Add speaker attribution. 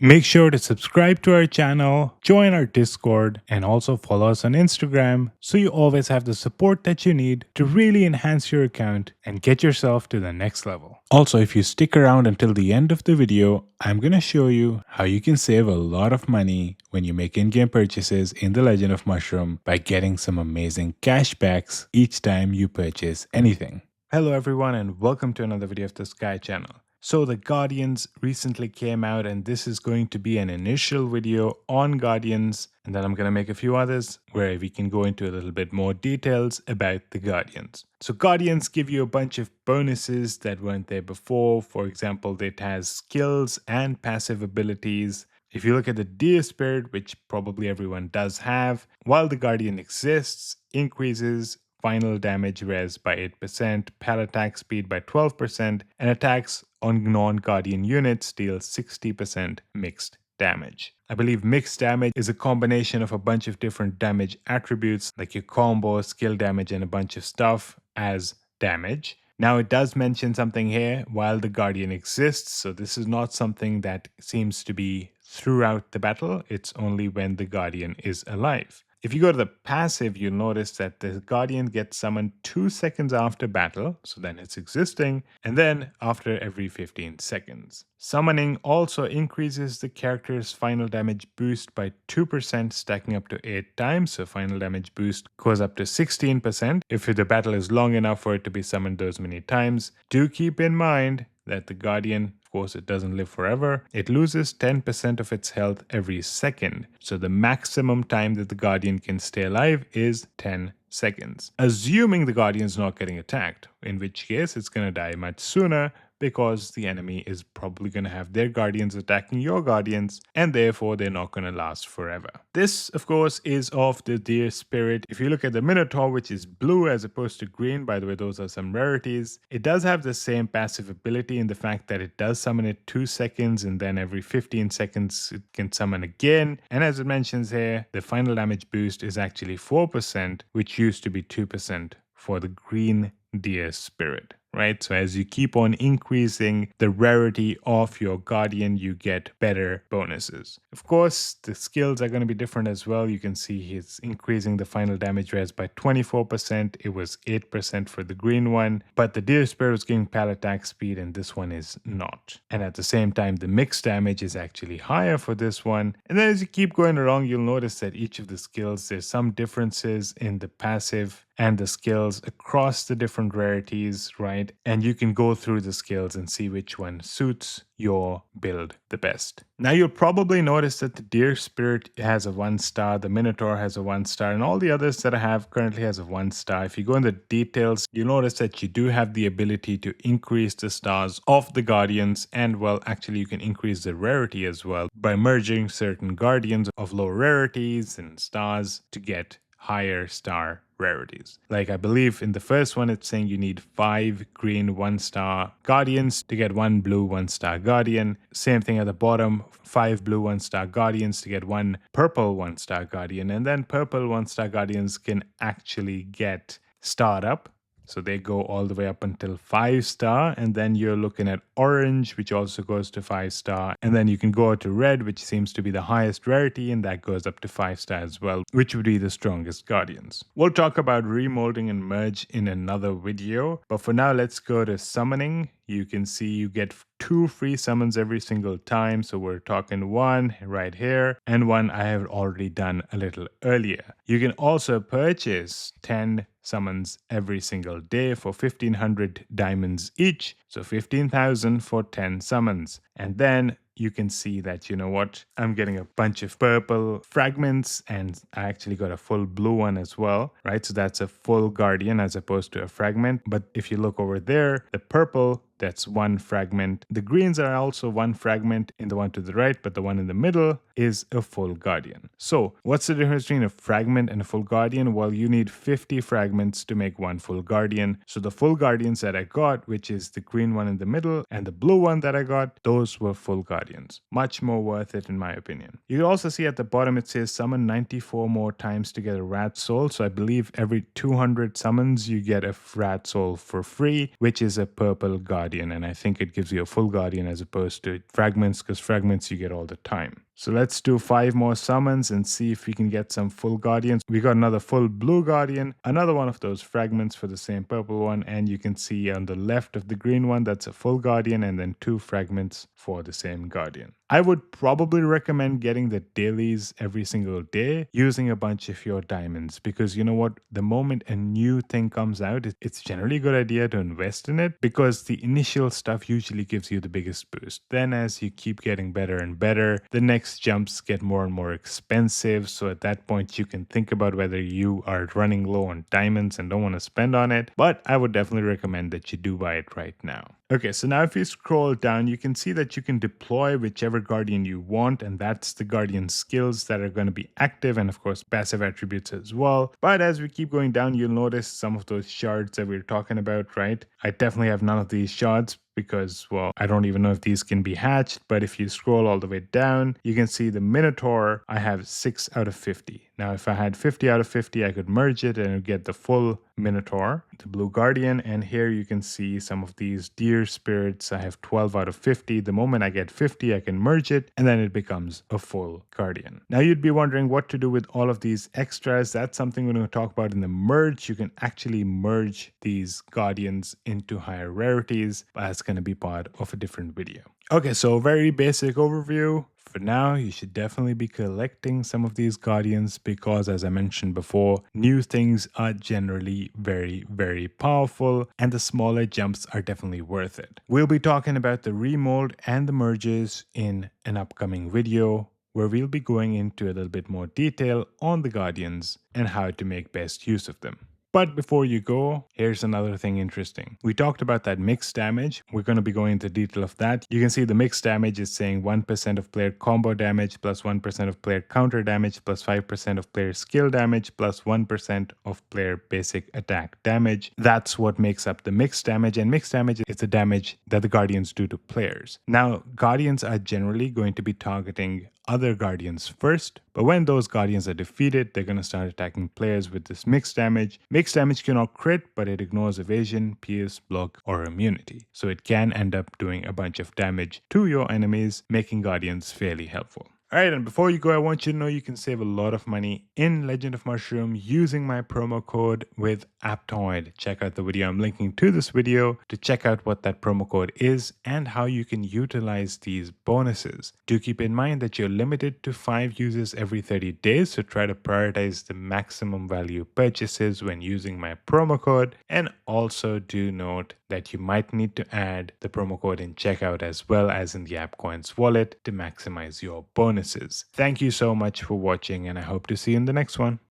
Speaker 1: Make sure to subscribe to our channel, join our Discord, and also follow us on Instagram so you always have the support that you need to really enhance your account and get yourself to the next level. Also, if you stick around until the end of the video, I'm going to show you how you can save a lot of money when you make in-game purchases in The Legend of Mushroom by getting some amazing cashbacks each time you purchase anything. Hello everyone and welcome to another video of the Sky channel. So the Guardians recently came out and this is going to be an initial video on Guardians, and then I'm going to make a few others where we can go into a little bit more details about the Guardians. So Guardians give you a bunch of bonuses that weren't there before. For example, it has skills and passive abilities. If you look at the Deer Spirit, which probably everyone does have, while the Guardian exists, increases final damage res by 8%, pal attack speed by 12%, and attacks on non-guardian units deal 60% mixed damage. I believe mixed damage is a combination of a bunch of different damage attributes like your combo, skill damage, and a bunch of stuff as damage. Now it does mention something here, while the Guardian exists, so this is not something that seems to be throughout the battle, it's only when the Guardian is alive. If you go to the passive, you'll notice that the Guardian gets summoned 2 seconds after battle, so then it's existing, and then after every 15 seconds. Summoning also increases the character's final damage boost by 2%, stacking up to 8 times, so final damage boost goes up to 16% if the battle is long enough for it to be summoned those many times. Do keep in mind that the Guardian, of course, it doesn't live forever. It loses 10% of its health every second. So the maximum time that the Guardian can stay alive is 10 seconds. Assuming the Guardian's not getting attacked, in which case it's going to die much sooner because the enemy is probably going to have their Guardians attacking your Guardians, and therefore they're not going to last forever. This, of course, is of the Deer Spirit. If you look at the Minotaur, which is blue as opposed to green, by the way, those are some rarities, it does have the same passive ability in the fact that it does summon it 2 seconds, and then every 15 seconds it can summon again. And as it mentions here, the final damage boost is actually 4%, which used to be 2% for the green Deer Spirit. Right? So as you keep on increasing the rarity of your Guardian, you get better bonuses. Of course, the skills are going to be different as well. You can see he's increasing the final damage res by 24%. It was 8% for the green one, but the Deer Spirit was getting pal attack speed and this one is not. And at the same time, the mixed damage is actually higher for this one. And then as you keep going along, you'll notice that each of the skills, there's some differences in the passive and the skills across the different rarities, right? And you can go through the skills and see which one suits your build the best. Now you'll probably notice that the Deer Spirit has a 1 star, the Minotaur has a 1 star, and all the others that I have currently has a 1 star. If you go in the details, you'll notice that you do have the ability to increase the stars of the Guardians, and well, actually you can increase the rarity as well by merging certain Guardians of low rarities and stars to get higher star rarities. Like I believe in the first one, it's saying you need 5 green 1 star Guardians to get 1 blue 1 star Guardian. Same thing at the bottom, 5 blue 1 star Guardians to get 1 purple 1 star Guardian. And then purple 1 star Guardians can actually get starred up. So they go all the way up until 5 star, and then you're looking at orange, which also goes to 5 star, and then you can go to red, which seems to be the highest rarity, and that goes up to 5 star as well, which would be the strongest Guardians. We'll talk about remolding and merge in another video, but for now let's go to summoning. You can see you get 2 free summons every single time. So we're talking 1 right here and 1 I have already done a little earlier. You can also purchase 10 summons every single day for 1500 diamonds each. So 15,000 for 10 summons. And then you can see that, you know what, I'm getting a bunch of purple fragments and I actually got a full blue one as well, right? So that's a full Guardian as opposed to a fragment. But if you look over there, the purple, that's 1 fragment. The greens are also 1 fragment in the one to the right, but the one in the middle is a full Guardian. So what's the difference between a fragment and a full Guardian? Well, you need 50 fragments to make 1 full Guardian. So the full Guardians that I got, which is the green one in the middle and the blue one that I got, those were full Guardians. Much more worth it in my opinion. You can also see at the bottom it says summon 94 more times to get a rat soul. So I believe every 200 summons you get a rat soul for free, which is a purple Guardian guardian, and I think it gives you a full guardian as opposed to fragments, because fragments you get all the time. So let's do 5 more summons and see if we can get some full guardians. We got another full blue guardian, another one of those fragments for the same purple one, and you can see on the left of the green one, that's a full guardian, and then 2 fragments for the same guardian. I would probably recommend getting the dailies every single day using a bunch of your diamonds, because you know what, the moment a new thing comes out, it's generally a good idea to invest in it, because the initial stuff usually gives you the biggest boost. Then as you keep getting better and better, the next jumps get more and more expensive, so at that point you can think about whether you are running low on diamonds and don't want to spend on it, but I would definitely recommend that you do buy it right now. Okay, so now if you scroll down, you can see that you can deploy whichever guardian you want, and that's the guardian skills that are going to be active, and of course passive attributes as well. But as we keep going down, you'll notice some of those shards that we were talking about, right? I definitely have none of these shards because, well, I don't even know if these can be hatched, but if you scroll all the way down, you can see the Minotaur, I have 6 out of 50. Now, if I had 50 out of 50, I could merge it and get the full Minotaur, the Blue Guardian, and here you can see some of these deer spirits. I have 12 out of 50. The moment I get 50, I can merge it, and then it becomes a full Guardian. Now, you'd be wondering what to do with all of these extras. That's something we're going to talk about in the merge. You can actually merge these Guardians into higher rarities, but that's going to be part of a different video. Okay, so very basic overview. For now, you should definitely be collecting some of these guardians because, as I mentioned before, new things are generally very, very powerful, and the smaller jumps are definitely worth it. We'll be talking about the remold and the merges in an upcoming video, where we'll be going into a little bit more detail on the guardians and how to make best use of them. But before you go, here's another thing interesting. We talked about that mixed damage. We're going to be going into detail of that. You can see the mixed damage is saying 1% of player combo damage plus 1% of player counter damage plus 5% of player skill damage plus 1% of player basic attack damage. That's what makes up the mixed damage, and mixed damage is the damage that the guardians do to players. Now, guardians are generally going to be targeting other guardians first, but when those guardians are defeated, they're going to start attacking players with this mixed damage. Mixed damage cannot crit, but it ignores evasion, pierce, block, or immunity. So it can end up doing a bunch of damage to your enemies, making guardians fairly helpful. Alright, and before you go, I want you to know you can save a lot of money in Legend of Mushroom using my promo code with Aptoid. Check out the video I'm linking to this video to check out what that promo code is and how you can utilize these bonuses. Do keep in mind that you're limited to 5 uses every 30 days, so try to prioritize the maximum value purchases when using my promo code. And also do note that you might need to add the promo code in checkout as well as in the AppCoins wallet to maximize your bonuses. Thank you so much for watching, and I hope to see you in the next one.